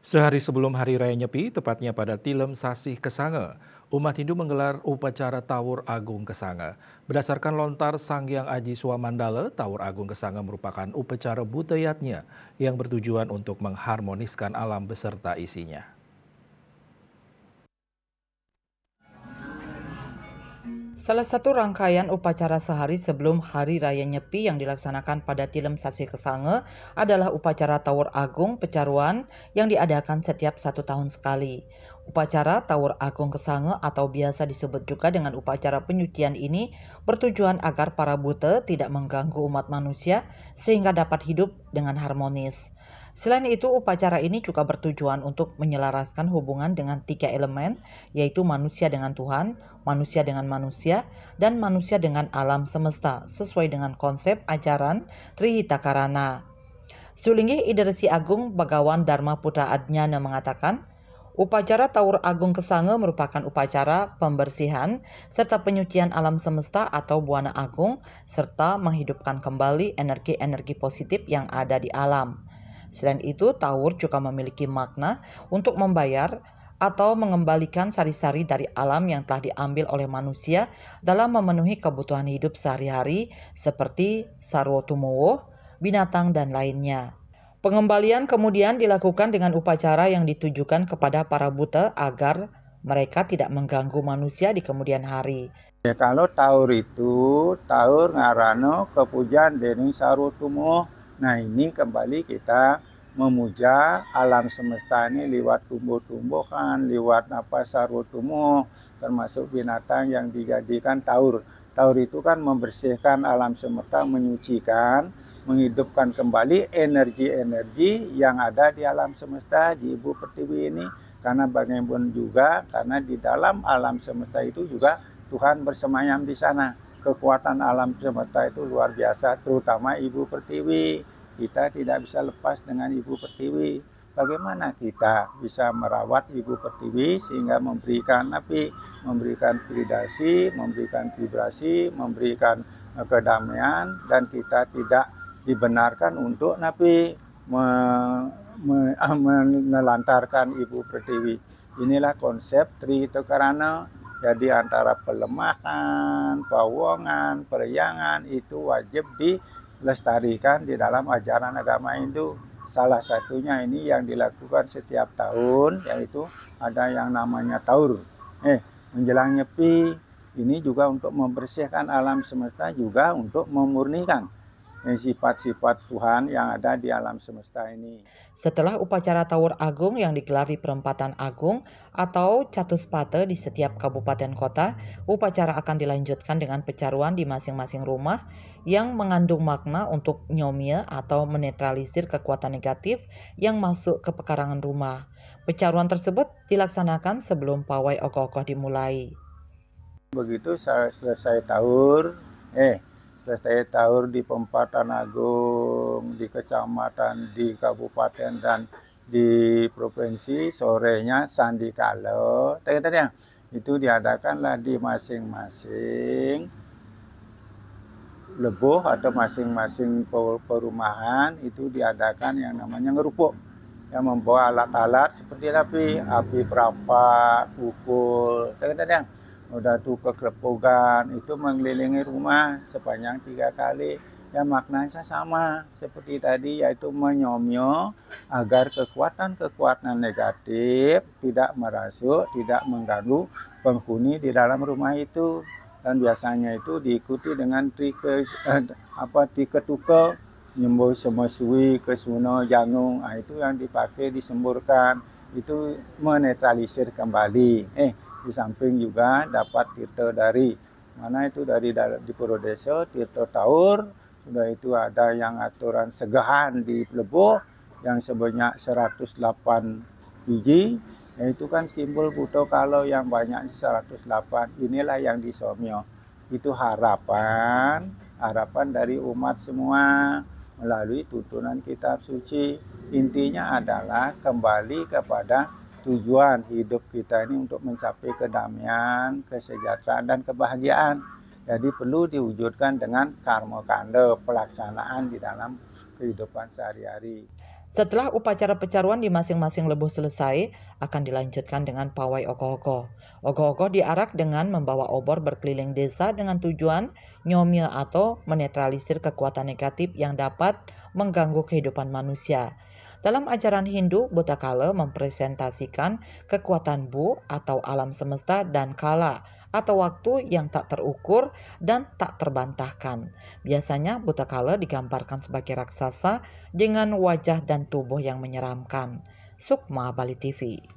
Sehari sebelum Hari Raya Nyepi, tepatnya pada Tilem Sasih Kesange, umat Hindu menggelar upacara Tawur Agung Kesange. Berdasarkan lontar Sanghyang Aji Swamandala, Tawur Agung Kesange merupakan upacara budayatnya yang bertujuan untuk mengharmoniskan alam beserta isinya. Salah satu rangkaian upacara sehari sebelum Hari Raya Nyepi yang dilaksanakan pada Tilem Sasih Kesange adalah upacara Tawur Agung Pecaruan yang diadakan setiap 1 tahun sekali. Upacara Tawur Agung Kesange atau biasa disebut juga dengan upacara penyucian ini bertujuan agar para buta tidak mengganggu umat manusia sehingga dapat hidup dengan harmonis. Selain itu, upacara ini juga bertujuan untuk menyelaraskan hubungan dengan 3 elemen, yaitu manusia dengan Tuhan, manusia dengan manusia, dan manusia dengan alam semesta, sesuai dengan konsep ajaran Trihita Karana. Sulinggi Idersi Agung Bagawan Dharma Putra Adnyana mengatakan, upacara Tawur Agung Kesange merupakan upacara pembersihan serta penyucian alam semesta atau buana agung, serta menghidupkan kembali energi-energi positif yang ada di alam. Selain itu, Tawur juga memiliki makna untuk membayar atau mengembalikan sari-sari dari alam yang telah diambil oleh manusia dalam memenuhi kebutuhan hidup sehari-hari seperti sarwo tumowo, binatang, dan lainnya. Pengembalian kemudian dilakukan dengan upacara yang ditujukan kepada para buta agar mereka tidak mengganggu manusia di kemudian hari. Ya, kalau taur itu, taur ngarano kepujan dening sarutumo. Nah, ini kembali kita memuja alam semesta ini lewat tumbuh-tumbuhan, lewat apa sarutumo, termasuk binatang yang dijadikan taur. Taur itu kan membersihkan alam semesta, menyucikan, menghidupkan kembali energi-energi yang ada di alam semesta, di Ibu Pertiwi ini. Karena bagaimanapun juga, karena di dalam alam semesta itu juga Tuhan bersemayam di sana. Kekuatan alam semesta itu luar biasa, terutama Ibu Pertiwi. Kita tidak bisa lepas dengan Ibu Pertiwi. Bagaimana kita bisa merawat Ibu Pertiwi sehingga memberikan memberikan vibrasi, memberikan kedamaian, dan kita tidak dibenarkan untuk menelantarkan Ibu Pertiwi. Inilah konsep Trihita Karana. Jadi antara pelemahan, pawongan, periangan itu wajib dilestarikan di dalam ajaran agama Hindu. Salah satunya ini yang dilakukan setiap tahun, yaitu ada yang namanya Taur. Menjelang Nyepi, ini juga untuk membersihkan alam semesta, juga untuk memurnikan sifat-sifat Tuhan yang ada di alam semesta ini. Setelah upacara Tawur Agung yang digelar di Perempatan Agung atau Catuspate di setiap kabupaten kota, upacara akan dilanjutkan dengan pecaruan di masing-masing rumah yang mengandung makna untuk nyomia atau menetralisir kekuatan negatif yang masuk ke pekarangan rumah. Pecaruan tersebut dilaksanakan sebelum pawai ogoh-ogoh dimulai. Begitu selesai taur di Perempatan Agung, di kecamatan, di kabupaten, dan di provinsi, sorenya sandikala. Itu diadakanlah di masing-masing lebuh atau masing-masing perumahan, itu diadakan yang namanya ngerupuk, yang membawa alat-alat seperti api perapat, pukul, udah tuh kekelepogan, itu mengelilingi rumah sepanjang 3 kali. Ya, maknanya sama seperti tadi, yaitu menyomyo agar kekuatan-kekuatan negatif tidak merasuk, tidak mengganggu penghuni di dalam rumah itu. Dan biasanya itu diikuti dengan tiketuke, nyembuh semesui, kesuno, jangung. Itu yang dipakai disemburkan, itu menetralisir kembali. Di samping juga dapat tirta dari mana itu, dari di Purworejo, tirta Taur. Sudah itu ada yang aturan segahan di Lebuh yang sebanyak 108 biji, yaitu kan simbol buto kalau yang banyak 108. Inilah yang disomyo. Itu harapan dari umat semua melalui tuntunan kitab suci. Intinya adalah kembali kepada tujuan hidup kita ini untuk mencapai kedamaian, kesejahteraan, dan kebahagiaan. Jadi perlu diwujudkan dengan karma kanda, pelaksanaan di dalam kehidupan sehari-hari. Setelah upacara pecaruan di masing-masing lebuh selesai, akan dilanjutkan dengan pawai ogoh-ogoh. Ogoh-ogoh diarak dengan membawa obor berkeliling desa dengan tujuan nyomil atau menetralisir kekuatan negatif yang dapat mengganggu kehidupan manusia. Dalam ajaran Hindu, Buta mempresentasikan kekuatan Bu atau alam semesta dan Kala atau waktu yang tak terukur dan tak terbantahkan. Biasanya Buta digambarkan sebagai raksasa dengan wajah dan tubuh yang menyeramkan. Sukma Bali TV.